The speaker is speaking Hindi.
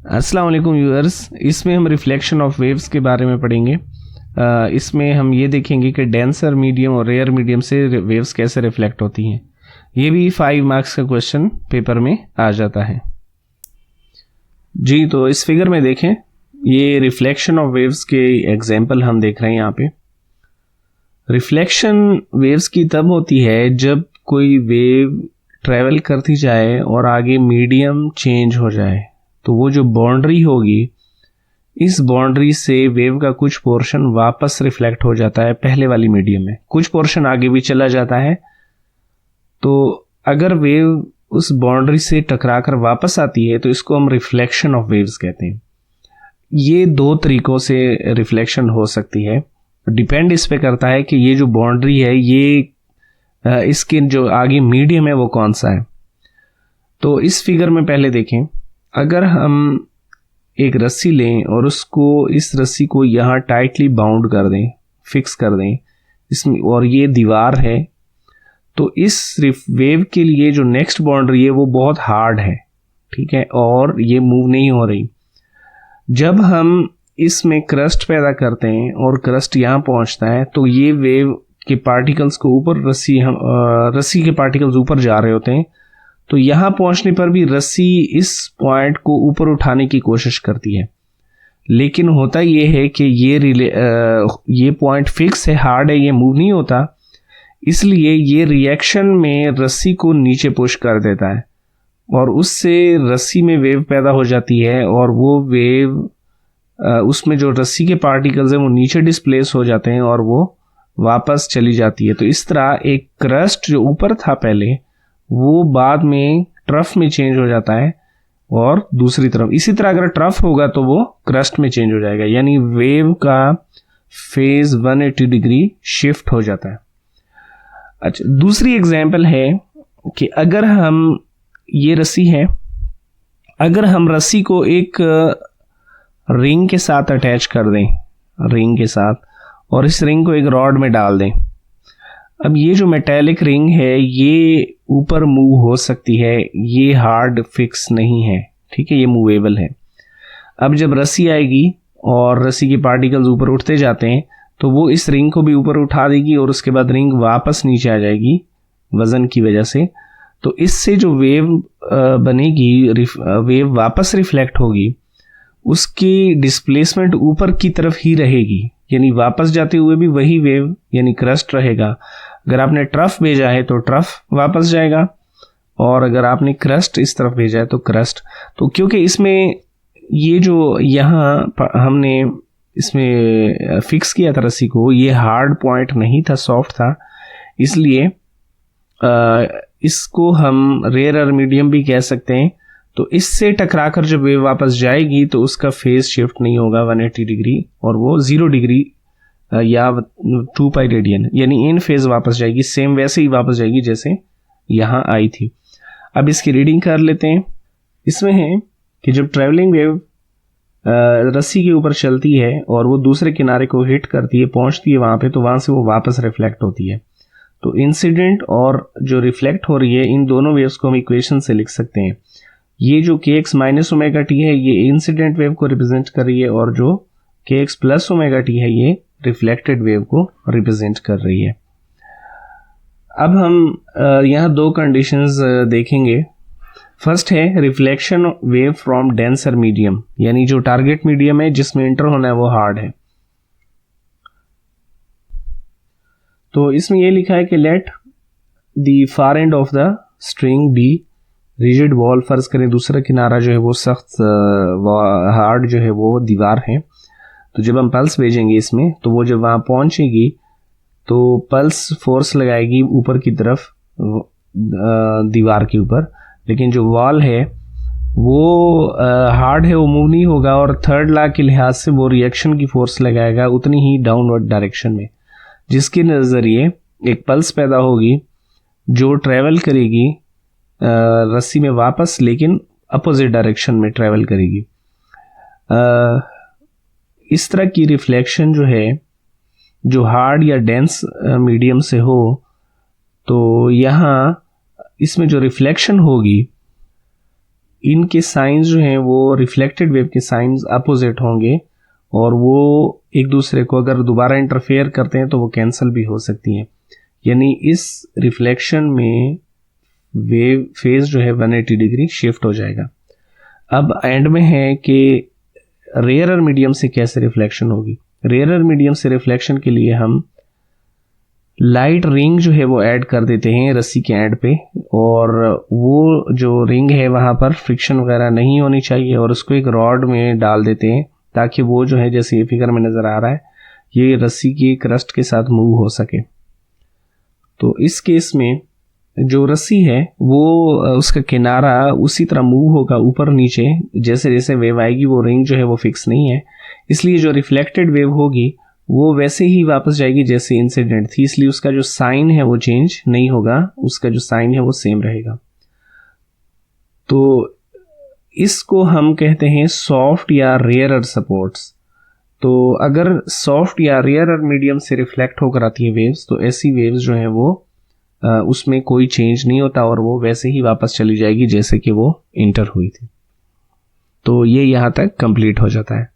अस्सलाम वालेकुम व्यूअर्स। इसमें हम रिफ्लेक्शन ऑफ वेव्स के बारे में पढ़ेंगे। इसमें हम ये देखेंगे कि डेंसर मीडियम और रेयर मीडियम से वेव्स कैसे रिफ्लेक्ट होती हैं। ये भी 5 मार्क्स का क्वेश्चन पेपर में आ जाता है जी। तो इस फिगर में देखें, ये रिफ्लेक्शन ऑफ वेव्स के एग्जाम्पल हम देख रहे हैं। यहाँ पे रिफ्लेक्शन वेव्स की तब होती है जब कोई वेव ट्रेवल करती जाए और आगे मीडियम चेंज हो जाए, तो वो जो बाउंड्री होगी, इस बाउंड्री से वेव का कुछ पोर्शन वापस रिफ्लेक्ट हो जाता है पहले वाली मीडियम में, कुछ पोर्शन आगे भी चला जाता है। तो अगर वेव उस बाउंड्री से टकराकर वापस आती है तो इसको हम रिफ्लेक्शन ऑफ वेव्स कहते हैं। ये 2 तरीकों से रिफ्लेक्शन हो सकती है, डिपेंड इस पे करता है कि ये जो बाउंड्री है, ये इसके जो आगे मीडियम है वो कौन सा है। तो इस फिगर में पहले देखें, अगर हम एक रस्सी लें और इस रस्सी को यहाँ टाइटली बाउंड कर दें, फिक्स कर दें इसमें, और ये दीवार है, तो इस वेव के लिए जो नेक्स्ट बाउंड्री है वो बहुत हार्ड है, ठीक है, और ये मूव नहीं हो रही। जब हम इसमें क्रस्ट पैदा करते हैं और क्रस्ट यहाँ पहुँचता है, तो ये वेव के पार्टिकल्स को ऊपर रस्सी के पार्टिकल्स ऊपर जा रहे होते हैं। तो यहाँ पहुंचने पर भी रस्सी इस पॉइंट को ऊपर उठाने की कोशिश करती है, लेकिन होता ये है कि ये पॉइंट फिक्स है, हार्ड है, ये मूव नहीं होता। इसलिए ये रिएक्शन में रस्सी को नीचे पुश कर देता है और उससे रस्सी में वेव पैदा हो जाती है, और वो वेव उसमें जो रस्सी के पार्टिकल्स हैं वो नीचे डिस्प्लेस हो जाते हैं और वो वापस चली जाती है। तो इस तरह एक क्रस्ट जो ऊपर था पहले, वो बाद में ट्रफ में चेंज हो जाता है, और दूसरी तरफ इसी तरह अगर ट्रफ होगा तो वो क्रस्ट में चेंज हो जाएगा, यानी वेव का फेज 180 डिग्री शिफ्ट हो जाता है। अच्छा, दूसरी एग्जांपल है कि अगर हम, ये रस्सी है, अगर हम रस्सी को एक रिंग के साथ अटैच कर दें, रिंग के साथ, और इस रिंग को एक रॉड में डाल दें। अब ये जो मेटेलिक रिंग है ये ऊपर मूव हो सकती है, ये हार्ड फिक्स नहीं है, ठीक है, ये मूवेबल है। अब जब रस्सी आएगी और रस्सी के पार्टिकल्स ऊपर उठते जाते हैं, तो वो इस रिंग को भी ऊपर उठा देगी और उसके बाद रिंग वापस नीचे आ जाएगी वजन की वजह से। तो इससे जो वेव बनेगी, वेव वापस रिफ्लेक्ट होगी, उसकी डिस्प्लेसमेंट ऊपर की तरफ ही रहेगी, यानी वापस जाते हुए भी वही वेव यानी क्रस्ट रहेगा। अगर आपने ट्रफ भेजा है तो ट्रफ वापस जाएगा, और अगर आपने क्रस्ट इस तरफ भेजा है तो क्रस्ट। तो क्योंकि इसमें ये जो यहाँ हमने इसमें फिक्स किया था रस्सी को, ये हार्ड पॉइंट नहीं था, सॉफ्ट था, इसलिए इसको हम रेयर और मीडियम भी कह सकते हैं। तो इससे टकराकर जब वेव वापस जाएगी तो उसका फेज शिफ्ट नहीं होगा 180 डिग्री, और वो 0 डिग्री या 2 पाई रेडियन, यानी इन फेज वापस जाएगी, सेम वैसे ही वापस जाएगी जैसे यहाँ आई थी। अब इसकी रीडिंग कर लेते हैं। इसमें है कि जब ट्रैवलिंग वेव रस्सी के ऊपर चलती है और वो दूसरे किनारे को हिट करती है, पहुंचती है वहां पे, तो वहां से वो वापस रिफ्लेक्ट होती है। तो इंसिडेंट और जो रिफ्लेक्ट हो रही है, इन दोनों वेव्स को हम इक्वेशन से लिख सकते हैं। ये जो kx माइनस ओमेगा टी है ये इंसिडेंट वेव को रिप्रेजेंट कर रही है, और जो kx प्लस ओमेगा टी है ये रिफ्लेक्टेड वेव को रिप्रेजेंट कर रही है। अब हम यहाँ 2 कंडीशंस देखेंगे। फर्स्ट है reflection wave from denser medium, यानी जो टारगेट मीडियम है जिसमें इंटर होना है वो हार्ड है। तो इसमें ये लिखा है कि let the far end of the string B rigid wall, फर्ज करें दूसरा किनारा जो है वो सख्त हार्ड जो है वो दीवार है। तो जब हम पल्स भेजेंगे इसमें, तो वो जब वहाँ पहुँचेगी तो पल्स फोर्स लगाएगी ऊपर की तरफ दीवार के ऊपर, लेकिन जो वॉल है वो हार्ड है, वो मूव नहीं होगा, और थर्ड लॉ के लिहाज से वो रिएक्शन की फोर्स लगाएगा उतनी ही डाउनवर्ड डायरेक्शन में, जिसके नज़रिए एक पल्स पैदा होगी जो ट्रेवल करेगी रस्सी में वापस, लेकिन अपोजिट डायरेक्शन में ट्रेवल करेगी। इस तरह की रिफ्लेक्शन जो है, जो हार्ड या डेंस मीडियम से हो, तो यहाँ इसमें जो रिफ्लेक्शन होगी इनके साइंस जो हैं वो रिफ्लेक्टेड वेव के साइंस अपोजिट होंगे और वो एक दूसरे को अगर दोबारा इंटरफेयर करते हैं तो वो कैंसिल भी हो सकती हैं। यानी इस रिफ्लेक्शन में वेव फेज जो है 180 डिग्री शिफ्ट हो जाएगा। अब एंड में है कि रेयरर मीडियम से कैसे रिफ्लेक्शन होगी। रेयरर मीडियम से रिफ्लेक्शन के लिए हम लाइट रिंग जो है वो ऐड कर देते हैं रस्सी के एंड पे, और वो जो रिंग है वहां पर फ्रिक्शन वगैरह नहीं होनी चाहिए और उसको एक रॉड में डाल देते हैं ताकि वो जो है, जैसे ये फिगर में नजर आ रहा है, ये रस्सी की क्रस्ट के साथ मूव हो सके। तो इस केस में जो रस्सी है वो उसका किनारा उसी तरह मूव होगा ऊपर नीचे, जैसे जैसे वेव आएगी। वो रिंग जो है वो फिक्स नहीं है, इसलिए जो रिफ्लेक्टेड वेव होगी वो वैसे ही वापस जाएगी जैसे इंसिडेंट थी, इसलिए उसका जो साइन है वो चेंज नहीं होगा, उसका जो साइन है वो सेम रहेगा। तो इसको हम कहते हैं सॉफ्ट या रेयरर सपोर्ट्स। तो अगर सॉफ्ट या रेयरर मीडियम से रिफ्लेक्ट होकर आती है वेव्स, तो ऐसी वेव्स जो है वो उसमें कोई चेंज नहीं होता और वो वैसे ही वापस चली जाएगी जैसे कि वो इंटर हुई थी। तो ये यहाँ तक कंप्लीट हो जाता है।